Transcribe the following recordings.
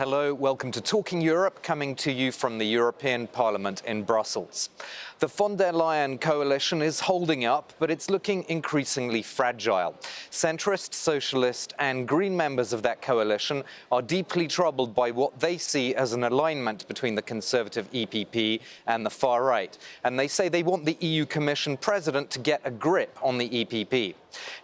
Hello, welcome to Talking Europe, coming to you from the European Parliament in Brussels. The von der Leyen coalition is holding up, but it's looking increasingly fragile. Centrist, Socialist and Green members of that coalition are deeply troubled by what they see as an alignment between the Conservative EPP and the far right. And they say they want the EU Commission President to get a grip on the EPP.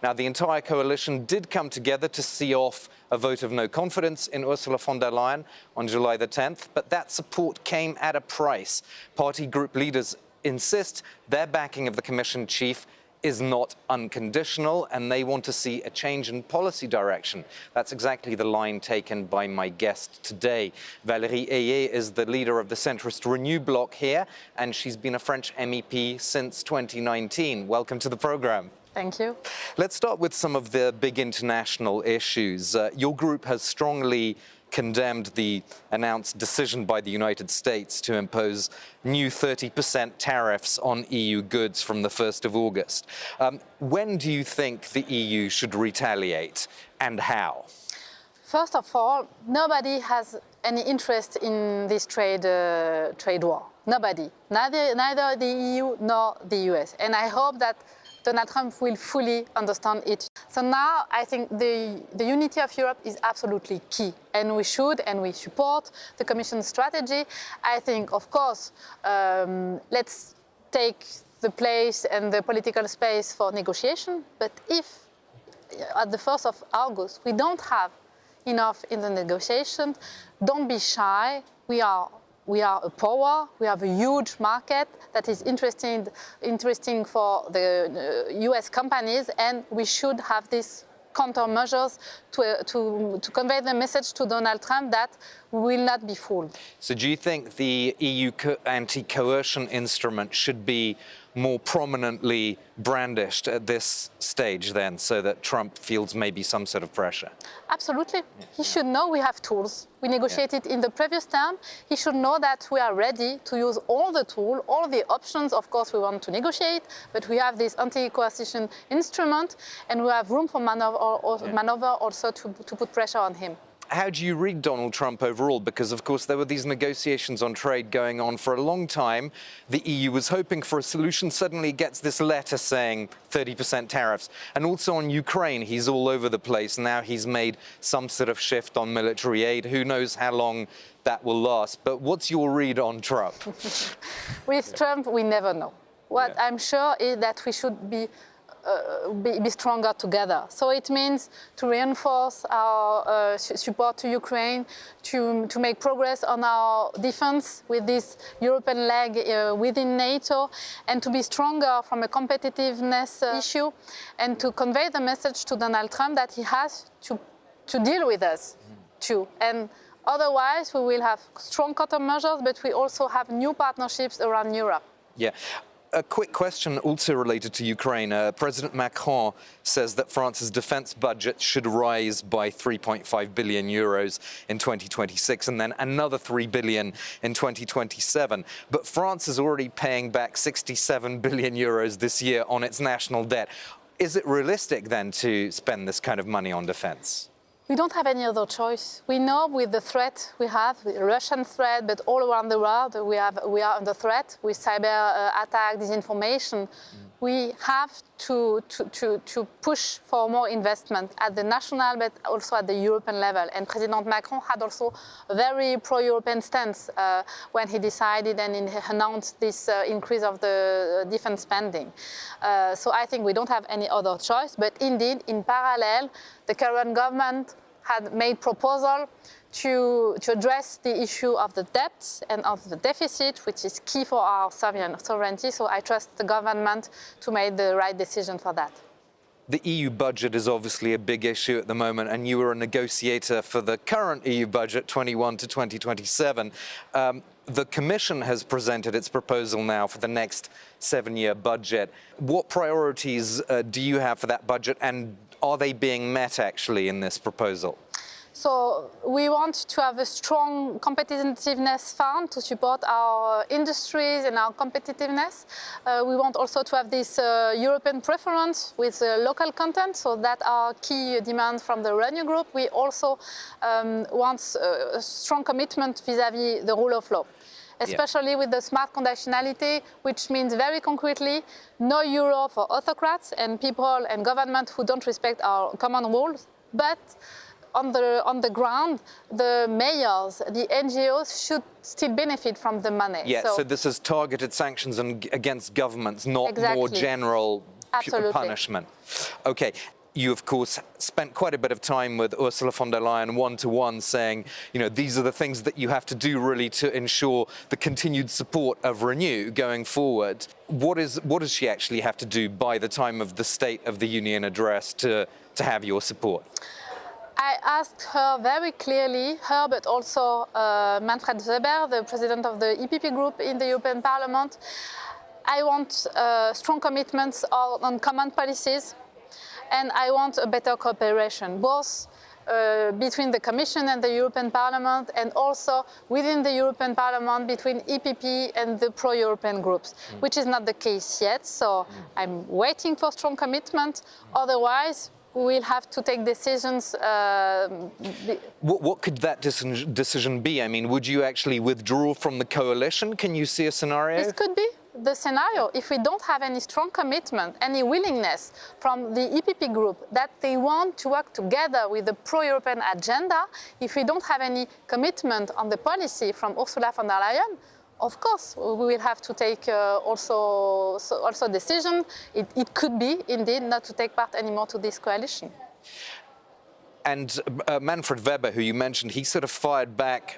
Now, the entire coalition did come together to see off a vote of no confidence in Ursula von der Leyen on July the 10th, but that support came at a price. Party group leaders insist their backing of the Commission chief is not unconditional, and they want to see a change in policy direction. That's exactly the line taken by my guest today. Valérie Hayer is the leader of the Centrist Renew bloc here, and she's been a French MEP since 2019. Welcome to the programme. Thank you. Let's start with some of the big international issues. Your group has strongly condemned the announced decision by the United States to impose new 30% tariffs on EU goods from the 1st of August. When do you think the EU should retaliate, and how? First of all, nobody has any interest in this trade war. Nobody. Neither the EU nor the US. And I hope that Donald Trump will fully understand it. So now I think the unity of Europe is absolutely key, and we should and we support the Commission's strategy. I think, of course, let's take the place and the political space for negotiation, but if at the 1st of August we don't have enough in the negotiation, don't be shy. We are a power, we have a huge market that is interesting for the US companies, and we should have these countermeasures to convey the message to Donald Trump that we will not be fooled. So do you think the EU anti-coercion instrument should be more prominently brandished at this stage then, so that Trump feels maybe some sort of pressure? Absolutely. He should know we have tools. We negotiated in the previous term. He should know that we are ready to use all the tools, all the options. Of course, we want to negotiate, but we have this anti-coercion instrument, and we have room for maneuver also to put pressure on him. How do you read Donald Trump overall? Because, of course, there were these negotiations on trade going on for a long time. The EU was hoping for a solution, suddenly gets this letter saying 30% tariffs. And also on Ukraine, he's all over the place. Now he's made some sort of shift on military aid. Who knows how long that will last? But what's your read on Trump? With Trump, we never know. What I'm sure is that we should be stronger together. So it means to reinforce our support to Ukraine, to make progress on our defense with this European leg within NATO, and to be stronger from a competitiveness issue, and to convey the message to Donald Trump that he has to deal with us too. And otherwise, we will have strong countermeasures, but we also have new partnerships around Europe. Yeah. A quick question also related to Ukraine. President Macron says that France's defense budget should rise by 3.5 billion euros in 2026 and then another 3 billion in 2027. But France is already paying back 67 billion euros this year on its national debt. Is it realistic then to spend this kind of money on defense? We don't have any other choice. We know with the threat we have, the Russian threat, but all around the world we are under threat with cyber attack, disinformation. We have to push for more investment at the national, but also at the European level. And President Macron had also a very pro-European stance when he decided and announced this increase of the defense spending. So I think we don't have any other choice. But indeed, in parallel, the current government had made proposal to address the issue of the debt and of the deficit, which is key for our sovereignty. So I trust the government to make the right decision for that. The EU budget is obviously a big issue at the moment, and you were a negotiator for the current EU budget, 21 to 2027. The Commission has presented its proposal now for the next 7-year budget. What priorities do you have for that budget, and are they being met actually in this proposal? So we want to have a strong competitiveness fund to support our industries and our competitiveness. We want also to have this European preference with local content, so that our key demand from the Renew Group. We also want a strong commitment vis-à-vis the rule of law, especially with the smart conditionality, which means very concretely no euro for autocrats and people and government who don't respect our common rules, but on the ground, the mayors, the NGOs should still benefit from the money. Yeah, so this is targeted sanctions against governments, not more general punishment. Okay. You, of course, spent quite a bit of time with Ursula von der Leyen one-to-one saying, you know, these are the things that you have to do really to ensure the continued support of Renew going forward. What does she actually have to do by the time of the State of the Union address to have your support? I asked her very clearly, her but also Manfred, the president of the EPP group in the European Parliament. I want strong commitments on common policies, and I want a better cooperation, both between the Commission and the European Parliament, and also within the European Parliament between EPP and the pro-European groups, which is not the case yet. So I'm waiting for strong commitment. Otherwise, we'll have to take decisions. What could that decision be? I mean, would you actually withdraw from the coalition? Can you see a scenario? This could be the scenario if we don't have any strong commitment, any willingness from the EPP group that they want to work together with the pro-European agenda. If we don't have any commitment on the policy from Ursula von der Leyen, of course, we will have to take also decision. It could be, indeed, not to take part anymore to this coalition. And Manfred Weber, who you mentioned, he sort of fired back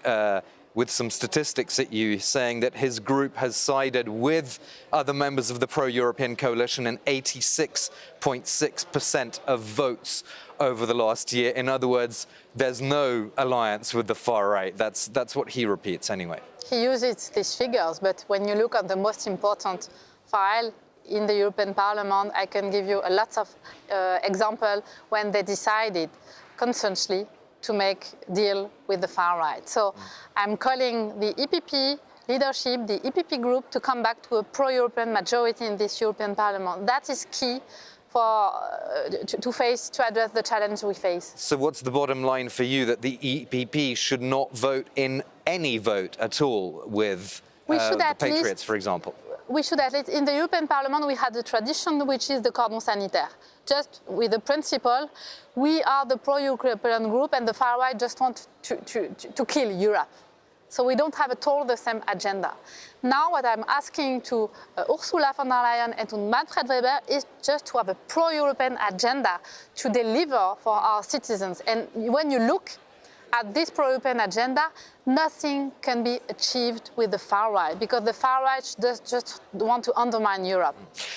with some statistics at you, saying that his group has sided with other members of the pro-European coalition in 86.6% of votes over the last year. In other words, there's no alliance with the far right. That's what he repeats anyway. He uses these figures, but when you look at the most important file in the European Parliament, I can give you a lot of examples when they decided consciously to make deal with the far right. So I'm calling the EPP leadership, the EPP group, to come back to a pro-European majority in this European Parliament. That is key for to address the challenge we face. So what's the bottom line for you, that the EPP should not vote in any vote at all with the Patriots, for example? We should at least, in the European Parliament, we had a tradition which is the cordon sanitaire. Just with the principle, we are the pro-European group and the far right just want to kill Europe. So we don't have at all the same agenda. Now what I'm asking to Ursula von der Leyen and to Manfred Weber is just to have a pro-European agenda to deliver for our citizens. And when you look at this pro-European agenda, nothing can be achieved with the far right, because the far right just want to undermine Europe.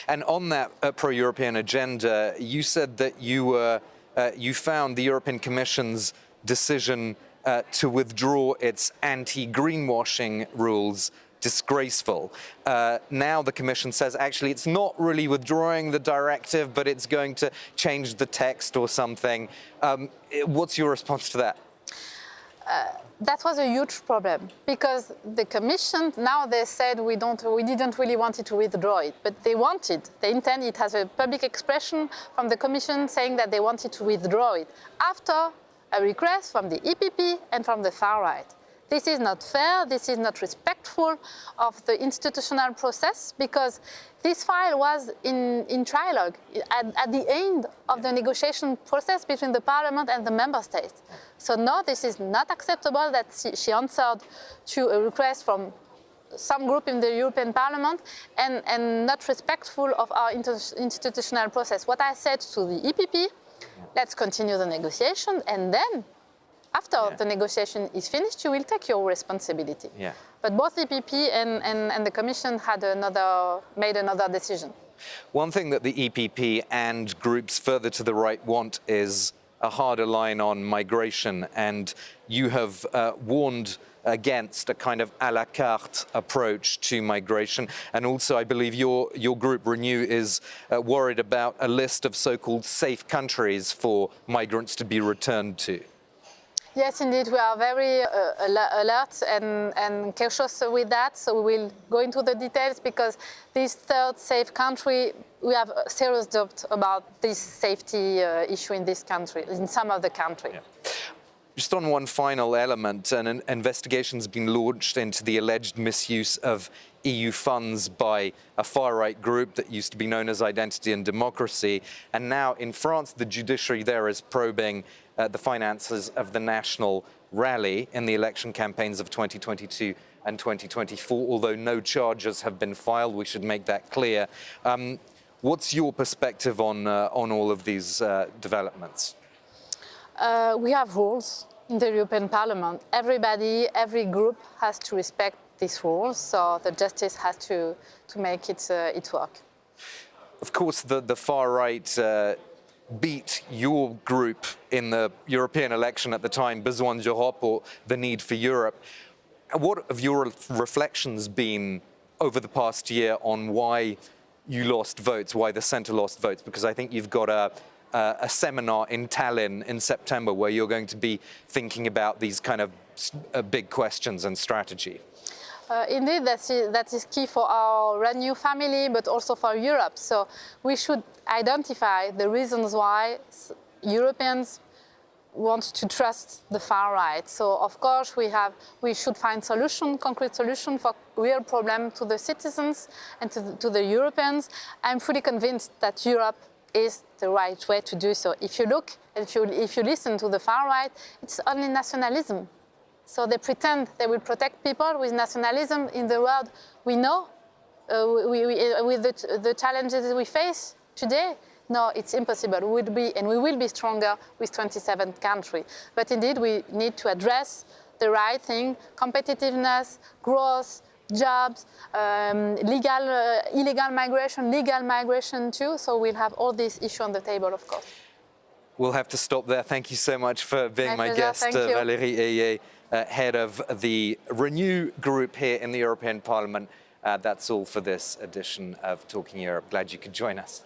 And on that pro-European agenda, you said that you found the European Commission's decision to withdraw its anti-greenwashing rules disgraceful. Now the Commission says actually it's not really withdrawing the directive, but it's going to change the text or something. What's your response to that? That was a huge problem, because the Commission, now they said we didn't really want it to withdraw it, but they intend, it has a public expression from the Commission saying that they wanted to withdraw it after a request from the EPP and from the far right. This is not fair, this is not respectful of the institutional process, because this file was in trilogue at the end of the negotiation process between the Parliament and the Member States. So no, this is not acceptable that she answered to a request from some group in the European Parliament and not respectful of our institutional process. What I said to the EPP, let's continue the negotiation, and then after the negotiation is finished, you will take your responsibility. Yeah. But both the EPP and the Commission had made another decision. One thing that the EPP and groups further to the right want is a harder line on migration, and you have warned against a kind of a la carte approach to migration. And also, I believe your group, Renew, is worried about a list of so-called safe countries for migrants to be returned to. Yes, indeed, we are very alert and cautious with that. So we will go into the details because this third safe country, we have serious doubt about this safety issue in this country, in some of the country. Yeah. Just on one final element, an investigation has been launched into the alleged misuse of EU funds by a far-right group that used to be known as Identity and Democracy. And now in France, the judiciary there is probing the finances of the National Rally in the election campaigns of 2022 and 2024, although no charges have been filed. We should make that clear. What's your perspective on all of these developments? We have rules in the European Parliament. Everybody, every group has to respect these rules, so the justice has to make its work. Of course, the far right beat your group in the European election at the time, Besoin d'Europe, or the need for Europe. What have your reflections been over the past year on why you lost votes, why the centre lost votes? Because I think you've got a seminar in Tallinn in September where you're going to be thinking about these kind of big questions and strategy. Indeed, that is key for our Renew family, but also for Europe. So we should identify the reasons why Europeans want to trust the far right. So of course we should find concrete solution for real problem to the citizens and to the Europeans. I'm fully convinced that Europe is the right way to do so. If you look, if you listen to the far right, it's only nationalism. So they pretend they will protect people with nationalism in the world we know, with the challenges we face today. No, it's impossible. We will be stronger with 27 countries. But indeed, we need to address the right thing: competitiveness, growth, jobs, illegal migration, legal migration too. So we'll have all these issues on the table, of course. We'll have to stop there. Thank you so much for being my guest, Valérie Hayer, head of the Renew group here in the European Parliament. That's all for this edition of Talking Europe. Glad you could join us.